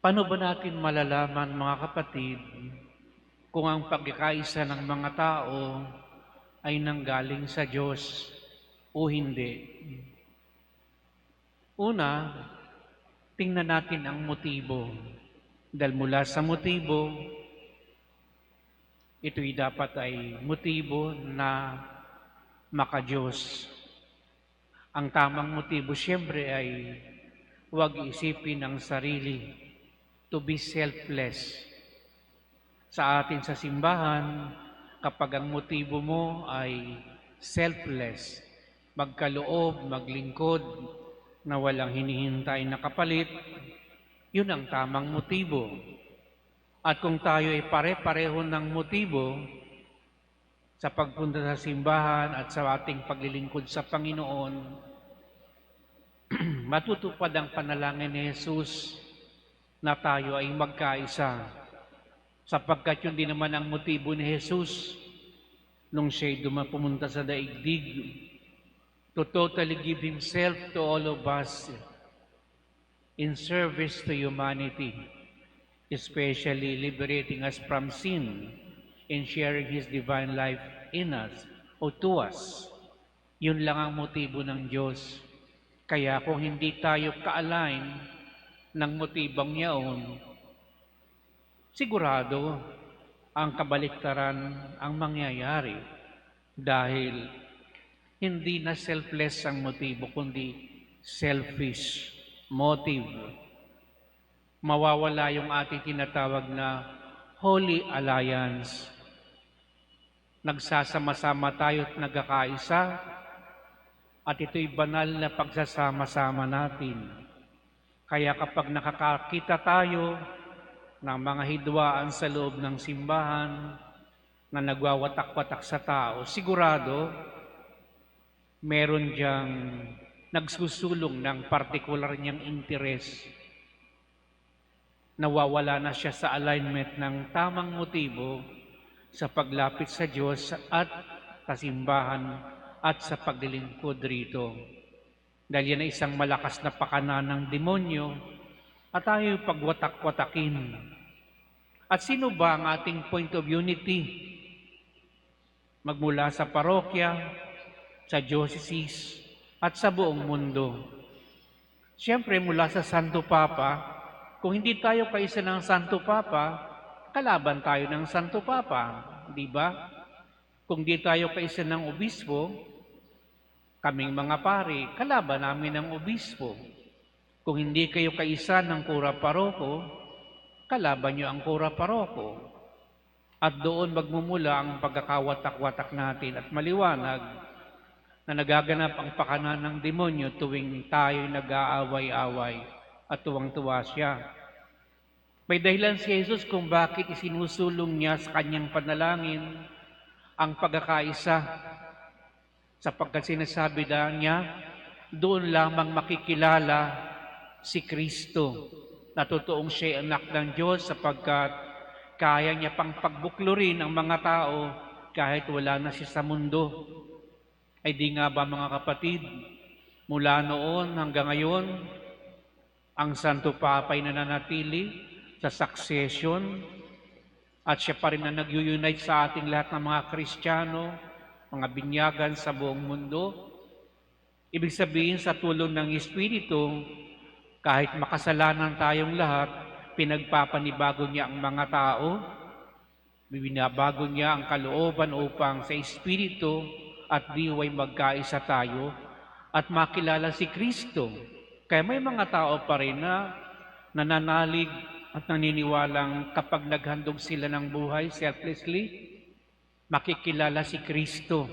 Paano ba natin malalaman, mga kapatid, kung ang pagkakaisa ng mga tao ay nanggaling sa Diyos o hindi? Una, tingnan natin ang motibo. Dahil mula sa motibo, ito'y dapat ay motibo na maka-Diyos. Ang tamang motibo siyempre ay huwag isipin ang sarili, to be selfless. Sa atin sa simbahan, kapag ang motibo mo ay selfless, magkaloob, maglingkod, na walang hinihintay na kapalit, yun ang tamang motibo. At kung tayo ay pare-pareho ng motibo sa pagpunta sa simbahan at sa ating paglilingkod sa Panginoon, matutupad ang panalangin ni Jesus na tayo ay magkaisa. Sapagkat yun din naman ang motibo ni Jesus nung siya'y pumunta sa daigdig, to totally give Himself to all of us in service to humanity, especially liberating us from sin and sharing His divine life in us o to us. Yun lang ang motibo ng Diyos. Kaya kung hindi tayo ka-align ng motibong yaon, sigurado ang kabaliktaran ang mangyayari dahil hindi na selfless ang motibo, kundi selfish motive. Mawawala yung ating tinatawag na Holy Alliance. Nagsasama-sama tayo at nagkakaisa, at ito'y banal na pagsasama-sama natin. Kaya kapag nakakakita tayo ng mga hidwaan sa loob ng simbahan na nagwawatak-watak sa tao, sigurado meron diyang nagsusulong ng partikular niyang interes. Nawawala na siya sa alignment ng tamang motibo sa paglapit sa Diyos at sa simbahan at sa paglilingkod rito. Dahil yan ay isang malakas na pakana ng demonyo at tayo pagwatak-watakin. At sino ba ang ating point of unity? Magmula sa parokya, sa diocese, at sa buong mundo. Siyempre, mula sa Santo Papa, kung hindi tayo kaisa ng Santo Papa, kalaban tayo ng Santo Papa, di ba? Kung di tayo kaisa ng obispo, kaming mga pari, kalaban namin ng obispo. Kung hindi kayo kaisa ng kura paroko, kalaban nyo ang kura paroko. At doon magmumula ang pagkakawatak-watak natin at maliwanag na nagaganap ang pakana ng demonyo tuwing tayo'y nag-aaway-away at tuwang-tuwa siya. May dahilan si Jesus kung bakit isinusulong niya sa kanyang panalangin ang pagkakaisa, sapagkat sinasabi niya, doon lamang makikilala si Kristo na totoong siya'y anak ng Diyos, sapagkat kaya niya pang pagbuklurin ang mga tao kahit wala na siya sa mundo. Ay di nga ba, mga kapatid, mula noon hanggang ngayon, ang Santo Papa ay nananatili sa succession at siya pa rin na nag-unite sa ating lahat ng mga Kristiyano, mga binyagan sa buong mundo. Ibig sabihin, sa tulong ng Espiritu, kahit makasalanan tayong lahat, pinagpapanibago niya ang mga tao, binabago niya ang kalooban upang sa Espiritu at diway magkaisa tayo at makilala si Kristo. Kaya may mga tao pa rin na nananalig at naniniwalang kapag naghandog sila ng buhay selflessly, makikilala si Kristo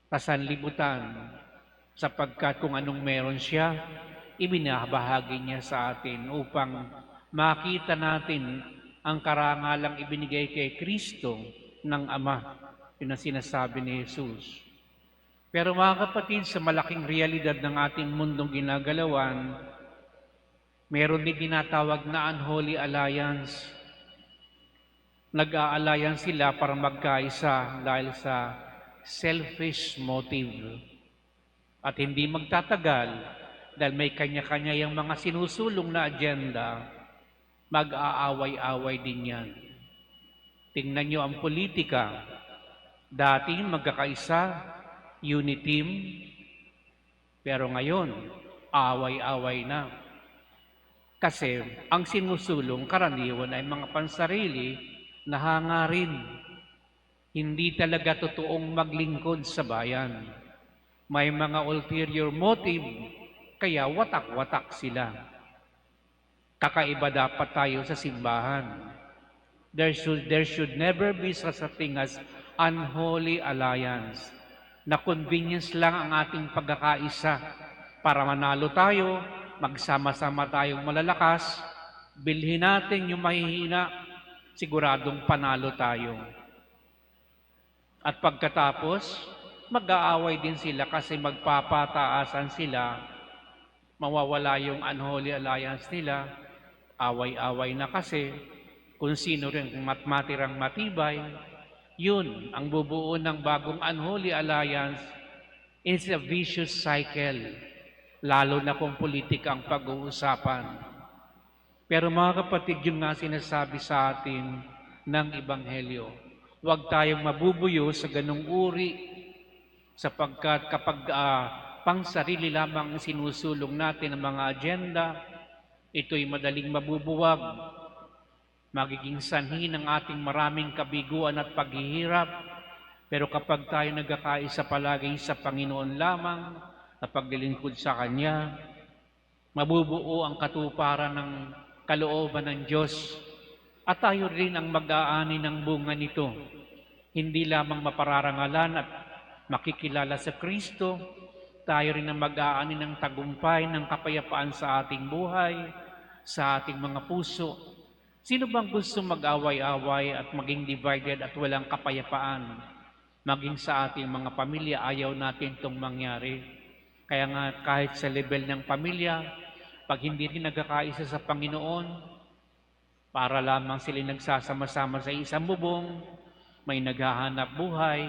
sa sanlibutan, sapagkat kung anong meron siya, ibinabahagi niya sa atin upang makita natin ang karangalang ibinigay kay Kristo ng Ama. Yun ang sinasabi ni Jesus. Pero mga kapatid, sa malaking realidad ng ating mundong ginagalawan, meron din tinatawag na unholy alliance. Nag-a-alliance sila para magkaisa dahil sa selfish motive. At hindi magtatagal, dahil may kanya-kanya yung mga sinusulong na agenda, mag-aaway-away din yan. Tingnan nyo ang politika. Dati magkakaisa, unity team, pero ngayon, away-away na. Kasi ang sinusulong karaniwan ay mga pansarili na hangarin. Hindi talaga totoong maglingkod sa bayan. May mga ulterior motive, kaya watak-watak sila. Kakaiba dapat tayo sa simbahan. There should never be such a thing as unholy alliance. Na convenience lang ang ating pagkakaisa para manalo tayo, magsama-sama tayong malalakas, bilhin natin yung mahihina, siguradong panalo tayo. At pagkatapos, mag-aaway din sila kasi magpapataasan sila, mawawala yung unholy alliance nila, away-away na kasi, kung sino rin matirang matibay, yun ang bubuo ng bagong unholy alliance. It's a vicious cycle, lalo na kung politika ang pag-uusapan. Pero mga kapatid, yun nga sinasabi sa atin ng Ebanghelyo. Huwag tayong mabubuyo sa ganung uri sapagkat kapag pang sarili lamang sinusulong natin ang mga agenda, ito'y madaling mabubuwag, magiging sanhi ng ating maraming kabiguan at paghihirap. Pero kapag tayo nagkakaisa palagi sa Panginoon lamang na paglilingkod sa Kanya, mabubuo ang katuparan ng kalooban ng Diyos. At tayo rin ang mag-aani ng bunga nito. Hindi lamang mapararangalan at makikilala sa Kristo, tayo rin ang mag-aani ng tagumpay, ng kapayapaan sa ating buhay, sa ating mga puso. Sino bang gusto mag-away-away at maging divided at walang kapayapaan? Maging sa ating mga pamilya, ayaw natin itong mangyari. Kaya nga kahit sa level ng pamilya, pag hindi rin nagkakaisa sa Panginoon, para lamang sila nagsasama-sama sa isang bubong, may naghahanap buhay,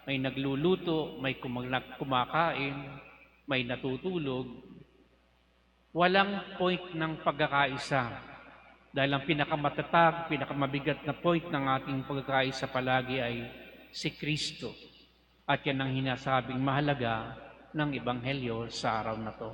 may nagluluto, may kumakain, may natutulog. Walang point ng pagkakaisa. Dahil ang pinakamatatag, pinakamabigat na point ng ating pagkakaisa palagi ay si Kristo. At yan ang hinasabing mahalaga ng Ebanghelyo sa araw na to.